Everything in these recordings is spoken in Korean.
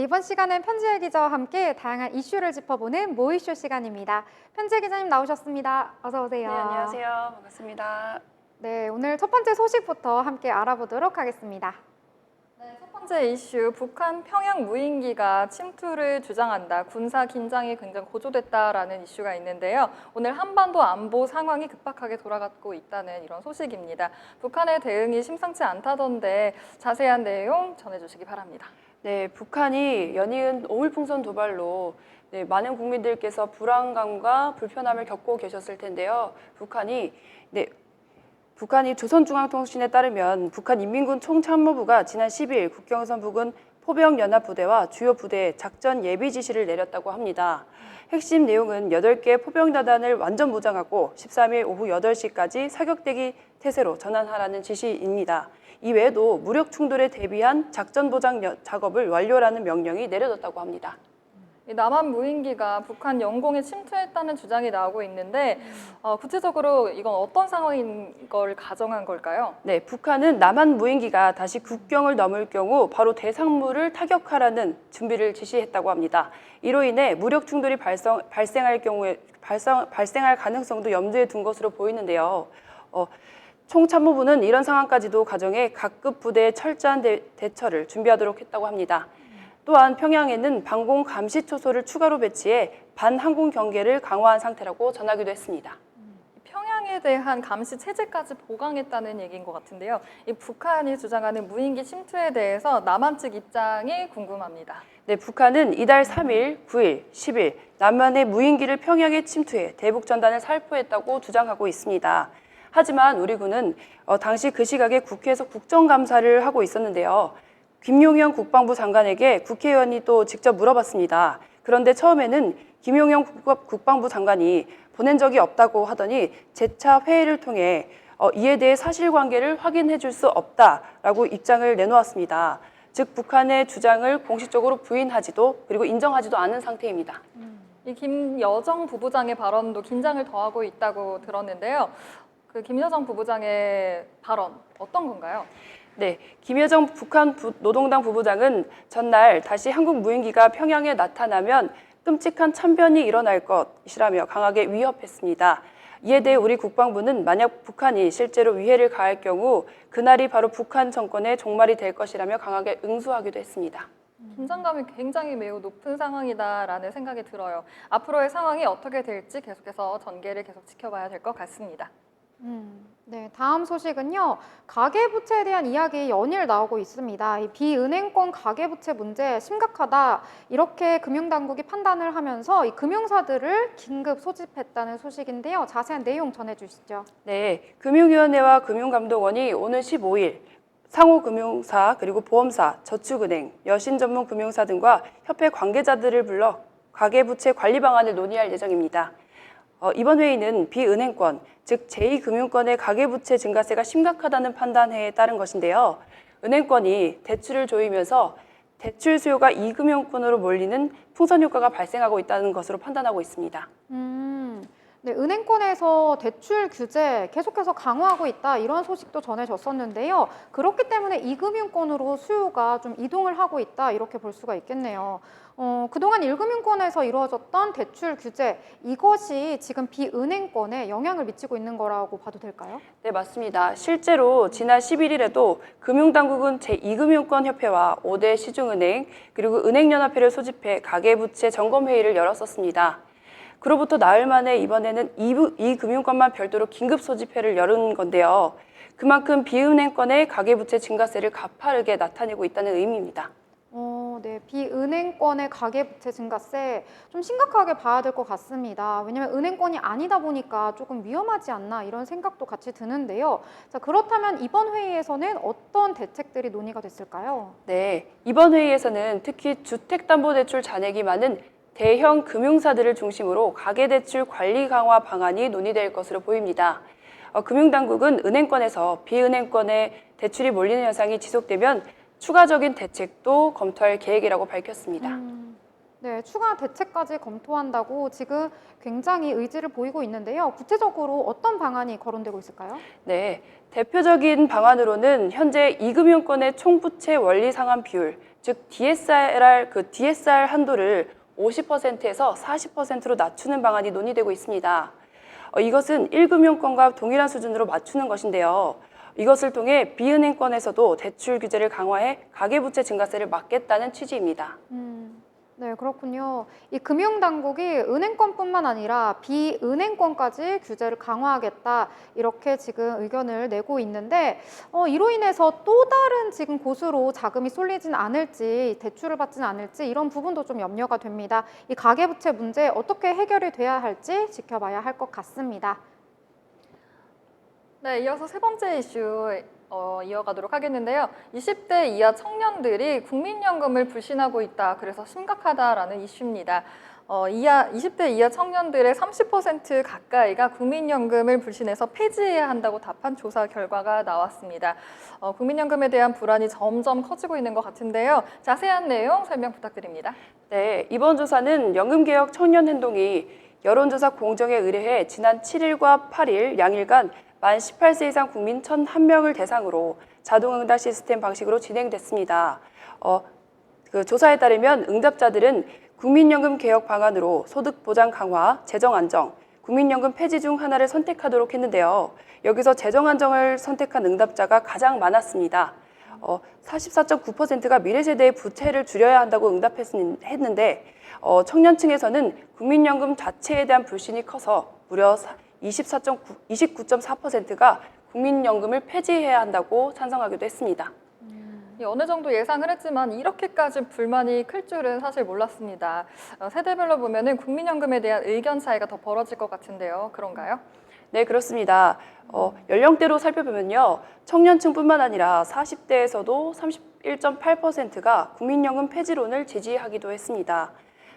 네, 이번 시간은 편지혜 기자와 함께 다양한 이슈를 짚어보는 모이쇼 시간입니다. 편지혜 기자님 나오셨습니다. 어서 오세요. 네, 안녕하세요. 반갑습니다. 네, 오늘 첫 번째 소식부터 함께 알아보도록 하겠습니다. 네, 첫 번째 이슈, 북한 평양 무인기가 침투를 주장한다. 군사 긴장이 굉장히 고조됐다라는 이슈가 있는데요. 오늘 한반도 안보 상황이 급박하게 돌아가고 있다는 이런 소식입니다. 북한의 대응이 심상치 않다던데 자세한 내용 전해주시기 바랍니다. 네, 북한이 연이은 오물풍선 도발로 많은 국민들께서 불안감과 불편함을 겪고 계셨을 텐데요. 북한이 조선중앙통신에 따르면 북한인민군 총참모부가 지난 10일 국경선 부근 포병연합부대와 주요 부대에 작전 예비 지시를 내렸다고 합니다. 핵심 내용은 8개 포병다단을 완전 무장하고 13일 오후 8시까지 사격대기 태세로 전환하라는 지시입니다. 이외에도 무력 충돌에 대비한 작전 보장 작업을 완료라는 명령이 내려졌다고 합니다. 남한 무인기가 북한 영공에 침투했다는 주장이 나오고 있는데 구체적으로 이건 어떤 상황인 걸 가정한 걸까요? 네, 북한은 남한 무인기가 다시 국경을 넘을 경우 바로 대상물을 타격하라는 준비를 지시했다고 합니다. 이로 인해 무력 충돌이 발생할 가능성도 염두에 둔 것으로 보이는데요. 총참모부는 이런 상황까지도 가정해 각급 부대의 철저한 대처를 준비하도록 했다고 합니다. 또한 평양에는 방공 감시 초소를 추가로 배치해 반항공 경계를 강화한 상태라고 전하기도 했습니다. 평양에 대한 감시 체제까지 보강했다는 얘기인 것 같은데요. 이 북한이 주장하는 무인기 침투에 대해서 남한 측 입장이 궁금합니다. 네, 북한은 이달 3일, 9일, 10일 남한의 무인기를 평양에 침투해 대북 전단을 살포했다고 주장하고 있습니다. 하지만 우리 군은 당시 그 시각에 국회에서 국정감사를 하고 있었는데요. 김용현 국방부 장관에게 국회의원이 또 직접 물어봤습니다. 그런데 처음에는 김용현 국방부 장관이 보낸 적이 없다고 하더니 재차 회의를 통해 이에 대해 사실관계를 확인해 줄 수 없다라고 입장을 내놓았습니다. 즉 북한의 주장을 공식적으로 부인하지도 그리고 인정하지도 않은 상태입니다. 이 김여정 부부장의 발언도 긴장을 더하고 있다고 들었는데요. 그 김여정 부부장의 발언 어떤 건가요? 네, 김여정 북한 노동당 부부장은 전날 다시 한국 무인기가 평양에 나타나면 끔찍한 참변이 일어날 것이라며 강하게 위협했습니다. 이에 대해 우리 국방부는 만약 북한이 실제로 위해를 가할 경우 그날이 바로 북한 정권의 종말이 될 것이라며 강하게 응수하기도 했습니다. 긴장감이 굉장히 매우 높은 상황이다라는 생각이 들어요. 앞으로의 상황이 어떻게 될지 계속해서 전개를 계속 지켜봐야 될 것 같습니다. 네, 다음 소식은요. 가계부채에 대한 이야기 연일 나오고 있습니다. 이 비은행권 가계부채 문제 심각하다. 이렇게 금융당국이 판단을 하면서 이 금융사들을 긴급 소집했다는 소식인데요. 자세한 내용 전해주시죠. 네, 금융위원회와 금융감독원이 오늘 15일 상호금융사 그리고 보험사, 저축은행, 여신전문금융사 등과 협회 관계자들을 불러 가계부채 관리 방안을 논의할 예정입니다. 이번 회의는 비은행권, 즉 제2금융권의 가계부채 증가세가 심각하다는 판단에 따른 것인데요. 은행권이 대출을 조이면서 대출 수요가 2금융권으로 몰리는 풍선 효과가 발생하고 있다는 것으로 판단하고 있습니다. 네, 은행권에서 대출 규제 계속해서 강화하고 있다 이런 소식도 전해졌었는데요. 그렇기 때문에 이금융권으로 수요가 좀 이동을 하고 있다 이렇게 볼 수가 있겠네요. 그동안 1금융권에서 이루어졌던 대출 규제 이것이 지금 비은행권에 영향을 미치고 있는 거라고 봐도 될까요? 네, 맞습니다. 실제로 지난 11일에도 금융당국은 제2금융권 협회와 5대 시중은행 그리고 은행연합회를 소집해 가계부채 점검회의를 열었었습니다. 그로부터 나흘 만에 이번에는 이 금융권만 별도로 긴급 소집회를 열은 건데요. 그만큼 비은행권의 가계부채 증가세를 가파르게 나타내고 있다는 의미입니다. 네, 비은행권의 가계부채 증가세 좀 심각하게 봐야 될 것 같습니다. 왜냐하면 은행권이 아니다 보니까 조금 위험하지 않나 이런 생각도 같이 드는데요. 자, 그렇다면 이번 회의에서는 어떤 대책들이 논의가 됐을까요? 네, 이번 회의에서는 특히 주택담보대출 잔액이 많은 대형 금융사들을 중심으로 가계대출 관리 강화 방안이 논의될 것으로 보입니다. 금융당국은 은행권에서 비은행권에 대출이 몰리는 현상이 지속되면 추가적인 대책도 검토할 계획이라고 밝혔습니다. 네, 추가 대책까지 검토한다고 지금 굉장히 의지를 보이고 있는데요. 구체적으로 어떤 방안이 거론되고 있을까요? 네, 대표적인 방안으로는 현재 2금융권의 총부채 원리 상환 비율, 즉 DSR 한도를 50%에서 40%로 낮추는 방안이 논의되고 있습니다. 이것은 1금융권과 동일한 수준으로 맞추는 것인데요. 이것을 통해 비은행권에서도 대출 규제를 강화해 가계부채 증가세를 막겠다는 취지입니다. 네, 그렇군요. 이 금융당국이 은행권뿐만 아니라 비은행권까지 규제를 강화하겠다 이렇게 지금 의견을 내고 있는데 이로 인해서 또 다른 지금 곳으로 자금이 쏠리진 않을지 대출을 받진 않을지 이런 부분도 좀 염려가 됩니다. 이 가계부채 문제 어떻게 해결이 돼야 할지 지켜봐야 할 것 같습니다. 네, 이어서 세 번째 이슈 이어가도록 하겠는데요. 20대 이하 청년들이 국민연금을 불신하고 있다. 그래서 심각하다라는 이슈입니다. 20대 이하 청년들의 30% 가까이가 국민연금을 불신해서 폐지해야 한다고 답한 조사 결과가 나왔습니다. 국민연금에 대한 불안이 점점 커지고 있는 것 같은데요. 자세한 내용 설명 부탁드립니다. 네, 이번 조사는 연금개혁 청년행동이 여론조사 공정에 의뢰해 지난 7일과 8일 양일간 만 18세 이상 국민 1,001명을 대상으로 자동응답 시스템 방식으로 진행됐습니다. 그 조사에 따르면 응답자들은 국민연금 개혁 방안으로 소득 보장 강화, 재정 안정, 국민연금 폐지 중 하나를 선택하도록 했는데요. 여기서 재정 안정을 선택한 응답자가 가장 많았습니다. 44.9%가 미래 세대의 부채를 줄여야 한다고 응답했는데 청년층에서는 국민연금 자체에 대한 불신이 커서 무려 29.4%가 국민연금을 폐지해야 한다고 찬성하기도 했습니다. 어느 정도 예상을 했지만 이렇게까지 불만이 클 줄은 사실 몰랐습니다. 세대별로 보면은 국민연금에 대한 의견 차이가 더 벌어질 것 같은데요. 그런가요? 네, 그렇습니다. 연령대로 살펴보면요. 청년층뿐만 아니라 40대에서도 31.8%가 국민연금 폐지론을 지지하기도 했습니다.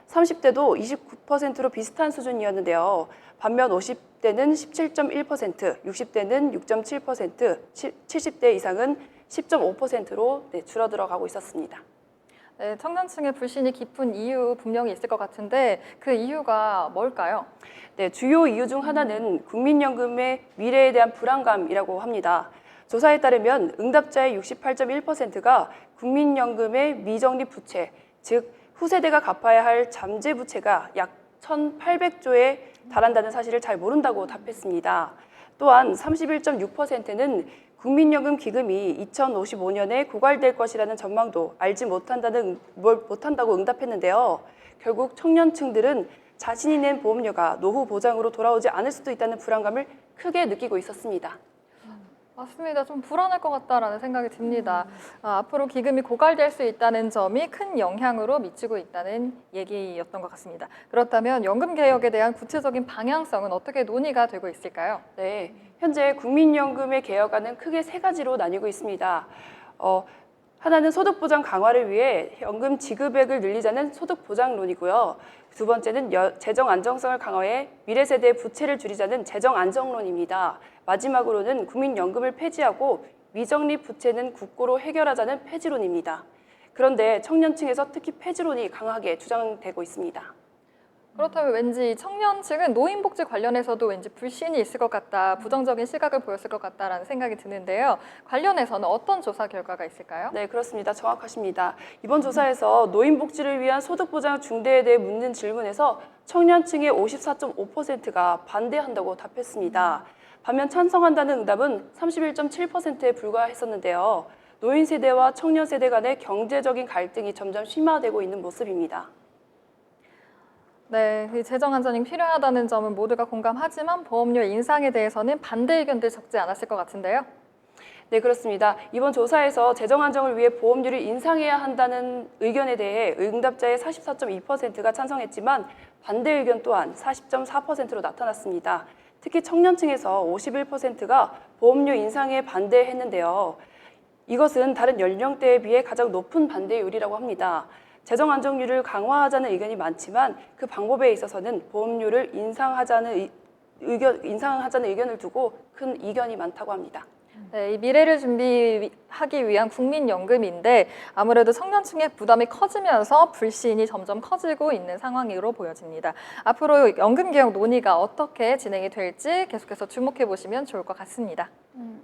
30대도 29%로 비슷한 수준이었는데요. 반면 50대는 17.1%, 60대는 6.7%, 70대 이상은 10.5%로 줄어들어가고 있었습니다. 네, 청년층의 불신이 깊은 이유 분명히 있을 것 같은데 그 이유가 뭘까요? 네, 주요 이유 중 하나는 국민연금의 미래에 대한 불안감이라고 합니다. 조사에 따르면 응답자의 68.1%가 국민연금의 미적립 부채, 즉 후세대가 갚아야 할 잠재 부채가 약 1,800조에 달한다는 사실을 잘 모른다고 답했습니다. 또한 31.6%는 국민연금 기금이 2055년에 고갈될 것이라는 전망도 알지 못한다고 응답했는데요. 결국 청년층들은 자신이 낸 보험료가 노후 보장으로 돌아오지 않을 수도 있다는 불안감을 크게 느끼고 있었습니다. 맞습니다. 좀 불안할 것 같다라는 생각이 듭니다. 앞으로 기금이 고갈될 수 있다는 점이 큰 영향으로 미치고 있다는 얘기였던 것 같습니다. 그렇다면 연금 개혁에 대한 구체적인 방향성은 어떻게 논의가 되고 있을까요? 네, 현재 국민연금의 개혁안은 크게 세 가지로 나뉘고 있습니다. 하나는 소득보장 강화를 위해 연금 지급액을 늘리자는 소득보장론이고요. 두 번째는 재정 안정성을 강화해 미래 세대의 부채를 줄이자는 재정 안정론입니다. 마지막으로는 국민연금을 폐지하고 미적립 부채는 국고로 해결하자는 폐지론입니다. 그런데 청년층에서 특히 폐지론이 강하게 주장되고 있습니다. 그렇다면 왠지 청년층은 노인복지 관련해서도 왠지 불신이 있을 것 같다, 부정적인 시각을 보였을 것 같다라는 생각이 드는데요. 관련해서는 어떤 조사 결과가 있을까요? 네, 그렇습니다. 정확하십니다. 이번 조사에서 노인복지를 위한 소득보장 중대에 대해 묻는 질문에서 청년층의 54.5%가 반대한다고 답했습니다. 반면 찬성한다는 응답은 31.7%에 불과했었는데요. 노인 세대와 청년 세대 간의 경제적인 갈등이 점점 심화되고 있는 모습입니다. 네, 재정 안정이 필요하다는 점은 모두가 공감하지만 보험료 인상에 대해서는 반대 의견들 적지 않았을 것 같은데요. 네, 그렇습니다. 이번 조사에서 재정 안정을 위해 보험료를 인상해야 한다는 의견에 대해 응답자의 44.2%가 찬성했지만 반대 의견 또한 40.4%로 나타났습니다. 특히 청년층에서 51%가 보험료 인상에 반대했는데요. 이것은 다른 연령대에 비해 가장 높은 반대율이라고 합니다. 재정 안정률을 강화하자는 의견이 많지만 그 방법에 있어서는 보험료를 인상하자는 의견을 두고 큰 이견이 많다고 합니다. 네, 이 미래를 준비하기 위한 국민연금인데 아무래도 청년층의 부담이 커지면서 불신이 점점 커지고 있는 상황으로 보여집니다. 앞으로 연금개혁 논의가 어떻게 진행이 될지 계속해서 주목해 보시면 좋을 것 같습니다.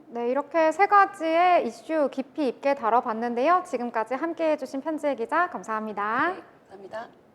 네, 이렇게 세 가지의 이슈 깊이 있게 다뤄봤는데요. 지금까지 함께해 주신 편지혜 기자 감사합니다. 감사합니다.